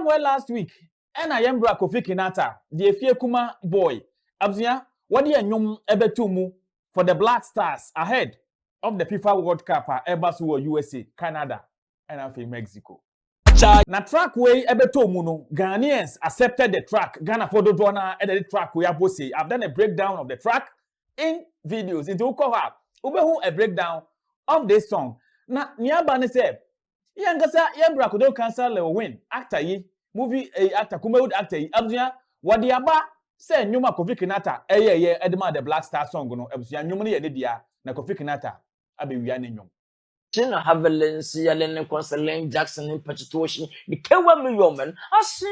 somewhere last week, and I am Kofi Kinaata, the Efie Kuma boy. Abzia, what do you know ebetumu for the Black Stars ahead of the FIFA World Cup Ebasu USA, Canada, and I Mexico. Na track way ebetumu no Ghanaians accepted the track. Ghana for the donor edited track we have say. I've done a breakdown of the track in videos. Into Ukoha, Ubehu a breakdown of this song. Na Niabane said, Yangasa Yembra could cancel Lil Win actor ye movie actor Kumewood actor ye Abzia what the Aba say Numa Kofi Kinaata Edema the Black Star song no Abzia Numani Edia na Kofi Kinaata Abi Wianenyum. China Havelens Yalen Consulane Jackson in Pachitoshi the Kewa Millioman Asia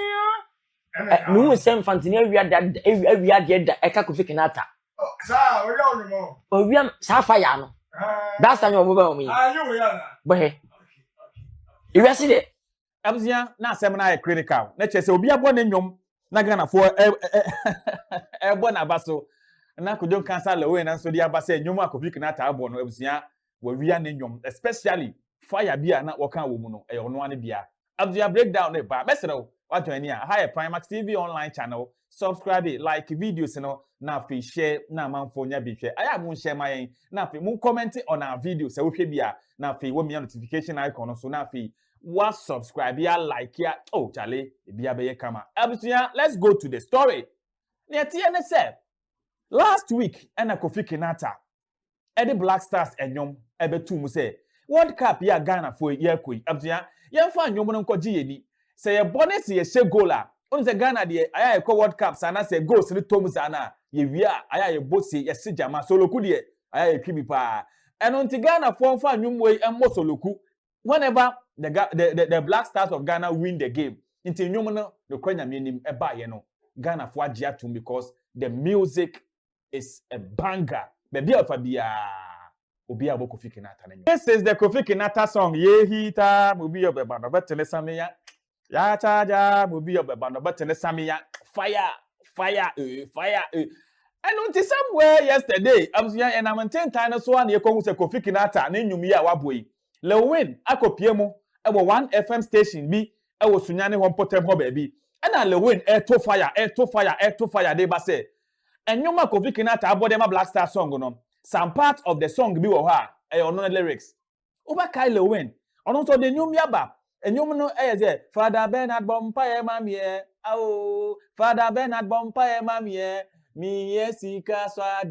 no same Fantina we are that we are dead Eka Kofi Kinaata. Oh we are Safayano. That's time you move me. But you see it. Abzia na semina e critical. Na che se obi abone nyom na Ghana for e bo na baso na kudon cancer Lil Win na so dia ba se nyom Kofi Kinaata abo no abzia wo wia ne nyom especially fire bia na wokan wo mu no e ono ane bia. Abzia breakdown e ba mesero wato ani a high Primax TV online channel subscribe like videos no na fi share na manfo nya bi hwe aya mun share mayen na fi mun comment on our videos se wo hwe bia na fi wo mi notification icon so na fi wa subscribe ya like ya oh chale bia be kama abusia. Let's go to the story. Ne tie say last week na Kofi Kinaata the Black Stars enyom ebetu mu say World Cup ya Ghana for ye koi abusia yemfa enyom no nkoji yeni say ye bonus ye she goal a on say Ghana de aya ye World Cup sana say goals ni tom sana ye wia aya ye bosi ye sijama soloku de aya ye twibi pa eno nti Ghana for fa enyom we emmo soloku whenever the Black Stars of Ghana win the game nti enyom no the kwanya menim eba ye no Ghana for agia tum because the music is a banger baby alfabia obi abo Kofi Kinaata na. This is the Kofi Kinaata song ye hita obi obeba no betele samia ya chaja obi obeba no betele samia fire and until somewhere yesterday abzia and I'm 10 times so an ye ko se Kofi Kinaata na nyum ya waboi Lil Win akopie mu e wo 1 FM station bi e wo sunyane ho potem ho ba bi na Lil Win to fire dey ba say enyuma Kofi Kinaata abode ma Black Star song no some part of the song bi wo ha e ono lyrics over kai Lil Win ono so the nyum yaba enyum no say Father Bernard Bompaye mamie oh Father Bernard Bompaye mamie mi yesika swa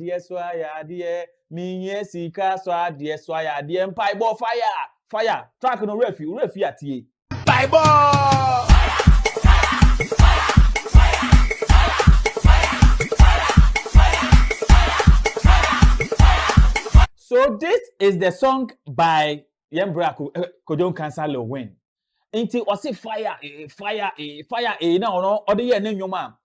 ya die mi yesika swa ya die mpai bo fire track no refi atie Bible. So this is the song by Yembra Kojon Cancer Lil Win. Inti wasi fire na ono ode ye na nyoma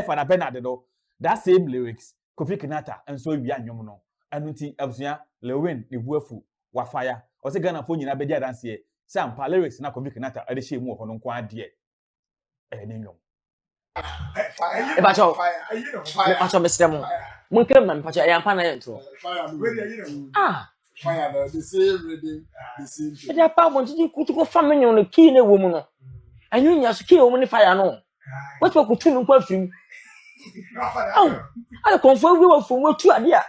Father Bernard do that same lyrics Kofi Kinaata and so wi anyom no anu nti abusua Lil Win the buafu wa fire o se Ghana fo nyina be dia dance ye sam pa lyrics na Kofi Kinaata ade she mu ho no nko ade na nyom e ba cho Mr. Mo mun kire man pa cho e ampa na yento Fire the same reading the same thing. e pa bon ti kutu family no key na wo mu no anyu nya so key wo mu ni fire no what we kutu no kwa fim I confirm we were from what to idea.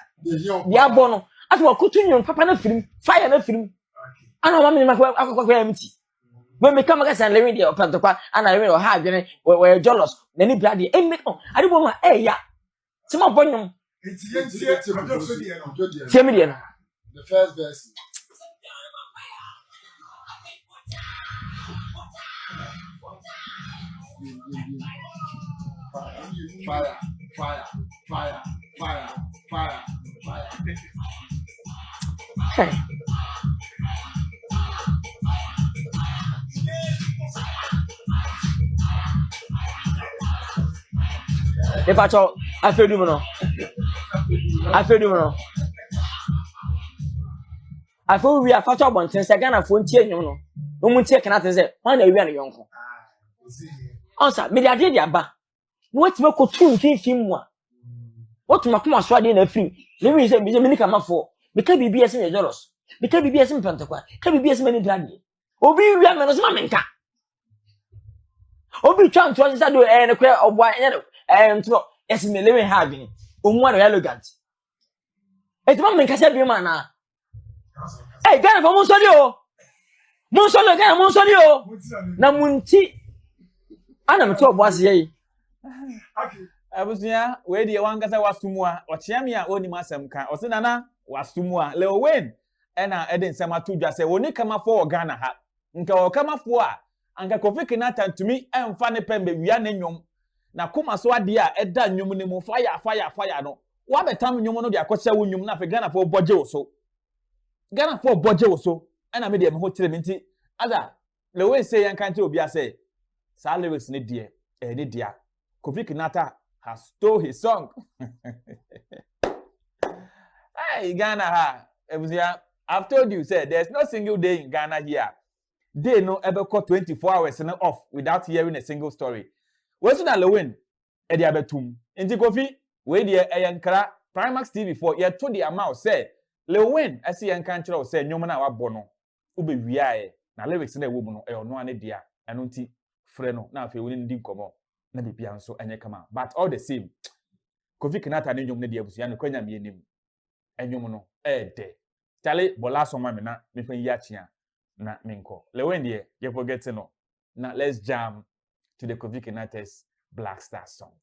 Ya bono. At what kutu nyon papa na film, fire na film. Ana mama ni makwa empty. When me come against and living there open to kwa and I will have we jealous. Nani bloody e make no. I don't want ya. Some bonum. The first verse. Fire. Hey. If I talk, I feel you no. I feel we are fat up on 10 seconds of 20 no. No one take nothing say, one day we are young. Answer, me the idea ba. What me ko tun film wa. What me kuma so ade na film. Let me say me nika ma for. Me ka BBS me jealous. Me ka BBS me pantokwa. Ka BBS me ni blade. Obi wi am no so ma menka. Obi twa nto nsa do ne kwe obo nto yes me Lil Win ha adwene. Omu na elegant. Etima me nkasa bi ma na. Hey, Ghana for Monsoli o. Monsoli Ghana Monsoli o. Na munti. Ana me to boase yi. Abusia we die wankasa wasumu a ochiame a oni masem kan ose nana wasumu a Lil Win ena eden sema to dwa se woni kama for Ghana ha nka o kama for a anka Kofi Kinaata ntumi emfa ne pembe wia ne nwom na koma so ade a eda nwom ne mu fire no wa betam nwom no de akɔhyɛ wo nwom na fe Ghana for boje wo so Ghana for boje wo so ena me de me ho kire me nti ada Lil Win say yanka nti obi a say sa lyrics ne de ne dia Kofi Kinaata has stole his song. Hey, Ghana ha. I've told you, sir, there's no single day in Ghana here. They no ever call 24 hours and off without hearing a single story. What's na Lil Win? Edi abetum. Inti Kofi, we di eyankara Primax TV for ye to the amount say Lil Win asi yankan kire o say nyoma na wabɔ no. Ube wiae na lyrics na ewo mu no e ono ane dia. Eno nti frɛ no na afi woni ndi nkomo. Na bibia nso enye kama but all the same Kofi Kinaata ne nwom ne de abusia ne kwanya me enim enwom no de tale bola so ma me na me fa yi achia na menko Lil Win de you forget no na let's jam to the Kofi Kinaata's Black Star song.